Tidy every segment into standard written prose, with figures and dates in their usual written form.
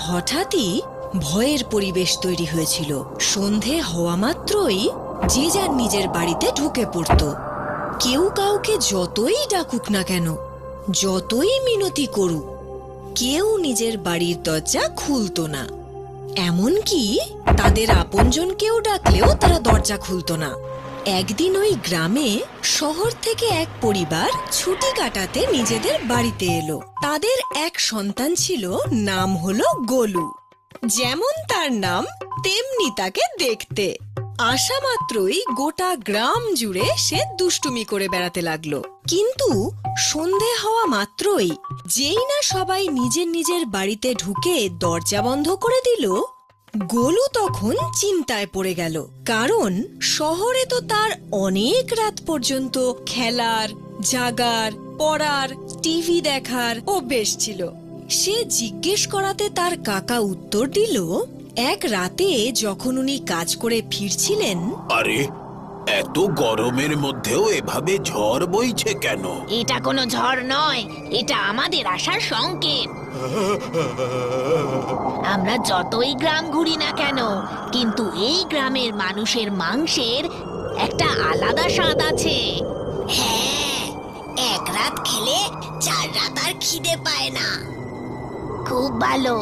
হঠাৎই ভয়ের পরিবেশ তৈরি হয়েছিল। সন্ধে হওয়া মাত্রই যে যার নিজের বাড়িতে ঢুকে পড়ত। কেউ কাউকে যতই ডাকুক না কেন, যতই মিনতি করুক, কেউ নিজের বাড়ির দরজা খুলত না। এমনকি তাদের আপনজন কেউ ডাকলেও তারা দরজা খুলত না। একদিন ওই গ্রামে শহর থেকে এক পরিবার ছুটি কাটাতে নিজেদের বাড়িতে এলো। তাদের এক সন্তান ছিল, নাম হলো গোলু। যেমন তার নাম তেমনি তাকে দেখতে। আসা মাত্রই গোটা গ্রাম জুড়ে সে দুষ্টুমি করে বেড়াতে লাগলো। কিন্তু সন্ধে হওয়া মাত্রই যেই না সবাই নিজের নিজের বাড়িতে ঢুকে দরজা বন্ধ করে দিল, গোলু তখন চিন্তায় পড়ে গেল। কারণ শহরে তো তার অনেক রাত পর্যন্ত খেলার, জাগার, পড়ার, টিভি দেখার অভ্যেস ছিল। সে জিজ্ঞেস করাতে তার কাকা উত্তর দিল, এক রাতে যখন উনি কাজ করে ফিরছিলেন। আরে, এত গরমের মধ্যেও এভাবে ঝড় বইছে কেন? এটা কোনো ঝড় নয়, এটা আমাদের আসার সংকেত। আমরা যতই গ্রাম ঘুরি না কেন, কিন্তু এই গ্রামের মানুষের মাংসের একটা আলাদা স্বাদ আছে। হ্যাঁ, এক রাত খেলে 4 রাত আর খিদে পায় না। খুব ভালো।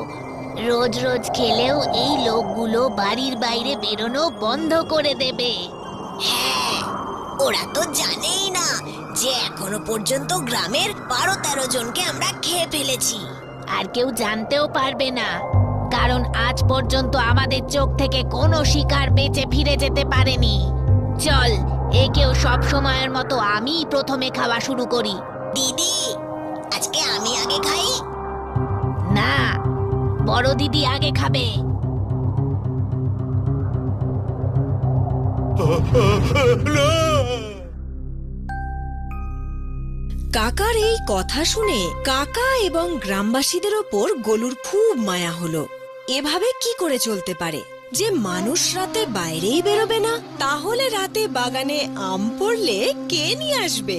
রোজ রোজ খেলেও এই লোকগুলো বাড়ির বাইরে বেরোনো বন্ধ করে দেবে। হ্যাঁ, ওরা তো জানেই না যে এখনো পর্যন্ত গ্রামের 12-13 জনকে আমরা খেয়ে ফেলেছি। আর কেউ জানতেও পারবে না, কারণ আজ পর্যন্ত আমাদের চোখ থেকে কোনো শিকার বেঁচে ফিরে যেতে পারেনি। চল, একেও সব সময়ের মতো আমি প্রথমে খাওয়া শুরু করি। দিদি, আজকে আমি আগে খাই? না, বড় দিদি আগে খাবে। কাকার এই কথা শুনে কাকা এবং গ্রামবাসীদের ওপর গোলুর খুব মায়া হলো। এভাবে কি করে চলতে পারে যে মানুষ রাতে বাইরেই বেরোবে না? তাহলে রাতে বাগানে আম পড়লে কে নিয়ে আসবে?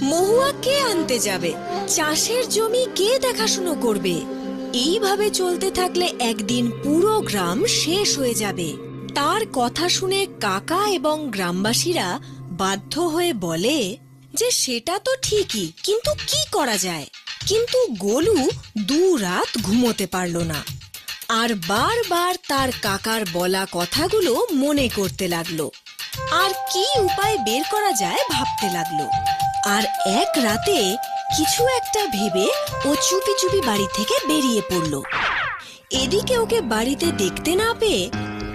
মহুয়া কে আনতে যাবে? চাষের জমি কে দেখাশুনো করবে? এইভাবে চলতে থাকলে একদিন পুরো গ্রাম শেষ হয়ে যাবে। তার কথা শুনে কাকা এবং গ্রামবাসীরা বাধ্য হয়ে বলে যে সেটা তো ঠিকই, কিন্তু কি করা যায়? কিন্তু গোলু 2 রাত ঘুমোতে পারল না, আর বারবার তার কাকার বলা কথাগুলো মনে করতে লাগলো, আর কি উপায় বের করা যায় ভাবতে লাগলো। আর এক রাতে কিছু একটা ভেবে ও চুপি চুপি বাড়ি থেকে বেরিয়ে পড়ল। এদিকে ওকে বাড়িতে দেখতে না পেয়ে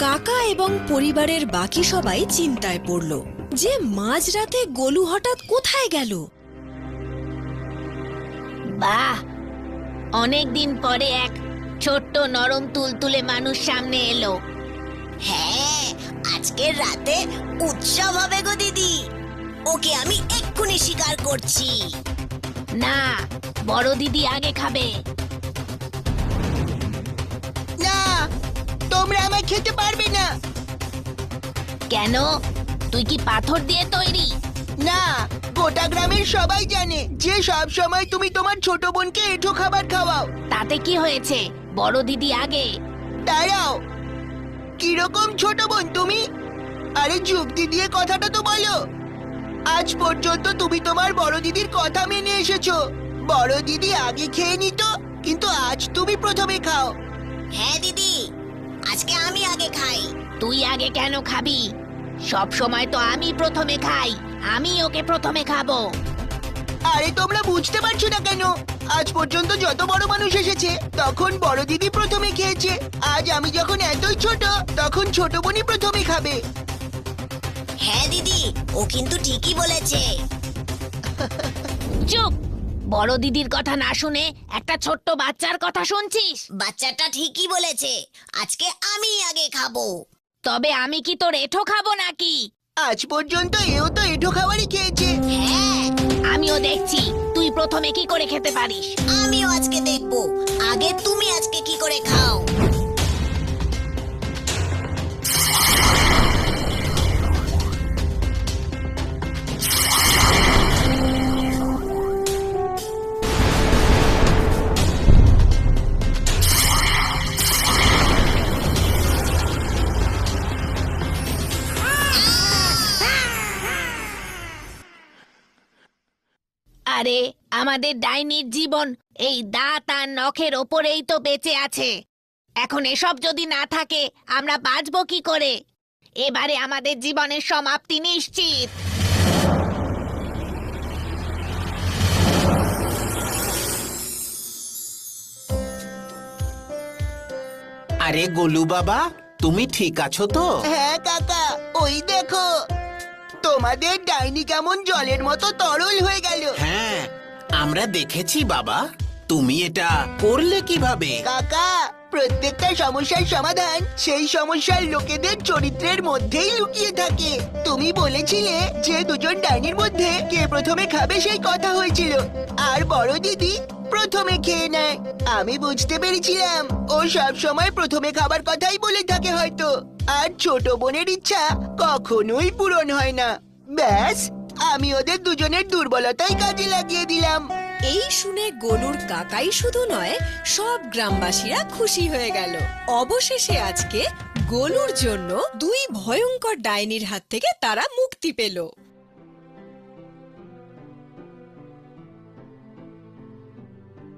কাকা এবং পরিবারের বাকি সবাই চিন্তায় পড়ল যে মাঝরাতে গোলু হঠাৎ কোথায় গেল। বাহ, অনেকদিন পরে এক ছোট্ট নরম তুলতুলে মানুষ সামনে এলো। হ্যাঁ, আজকের রাতে উৎসব হবে গো দিদি। ওকে আমি এক্ষুনি শিকার করছি। না, বড় দিদি আগে খাবে। না, তোমরা আমায় খেতে পারবে না। কেন? তুই কি পাথর দিয়ে তৈরি? না, গোটা গ্রামের সবাই জানে যে সব সময় তুমি তোমার ছোট বোনকে এঁঠো খাবার খাওয়াও। তাতে কি হয়েছে? বড় দিদি আগে। দাঁড়াও, কিরকম ছোট বোন তুমি? আরে যুক্তি দিয়ে কথাটা তো বলো। আজ পর্যন্ত তুমি তোমার বড় দিদির কথা মেনে এসেছো। বড় দিদি আগে খেয়ে নিত, কিন্তু আজ তুমি প্রথমে খাও। হ্যাঁ দিদি, আজকে আমি আগে খাই। তুই আগে কেন খাবি? সব সময় তো আমি প্রথমে খাই। আমি ওকে প্রথমে খাবো। আরে তোমরা বুঝতে পারছো না কেন? আজ পর্যন্ত যত বড় মানুষ এসেছে তখন বড় দিদি প্রথমে খেয়েছে। আজ আমি যখন এতই ছোট, তখন ছোট বোনই প্রথমে খাবে। হ্যাঁ দিদি, ও কিন্তু ঠিকই বলেছে। চুপ! বড় দিদির কথা না শুনে একটা ছোট্ট বাচ্চার কথা শুনছিস? বাচ্চাটা ঠিকই বলেছে, আজকে আমি আগে খাবো। তবে আমি কি তোর এঁঠো খাবো নাকি? আজ পর্যন্ত এও তো এঁঠো খাবারই খেয়েছে। হ্যাঁ, আমিও দেখছি তুই প্রথমে কি করে খেতে পারিস। আমিও আজকে দেখবো। আগে তুমি আজকে কি করে খাও। আরে আমাদের ডাইনির জীবন এই দাঁত আর নখের ওপরেই তো বেঁচে আছে। এখন এসব যদি না থাকে আমরা বাঁচবো কি করে? এবারে আমাদের জীবনের সমাপ্তি নিশ্চিত। আরে গোলু বাবা, তুমি ঠিক আছো তো? হ্যাঁ কাকা, ওই দেখো তোমাদের ডাইনি কেমন জলের মতো তরল হয়ে গেল। হ্যাঁ, আমরা দেখেছি বাবা। তুমি এটা করলে কিভাবে? কাকা, প্রত্যেকটা সমস্যার সমাধান সেই সমস্যার লোকেদের চরিত্রের মধ্যেই লুকিয়ে থাকে। তুমি বলেছিলে যে দুজন ডাইনির মধ্যে কে প্রথমে খাবে সেই কথা হয়েছিল, আর বড় দিদি প্রথমে খেয়ে নেয়। আমি বুঝতে পেরেছিলাম ও সব সময় প্রথমে খাবার কথাই বলে থাকে হয়তো, আর ছোট বোনের ইচ্ছা কখনোই পূরণ হয় না। ব্যাস, আমি ওদের দুজনের দুর্বলতাই কাজে লাগিয়ে দিলাম। এই শুনে গোলুর কাকাই শুধু নয়, সব গ্রামবাসীরা খুশি হয়ে গেল। অবশেষে আজকে গোলুর জন্য দুই ভয়ঙ্কর ডাইনির হাত থেকে তারা মুক্তি পেল।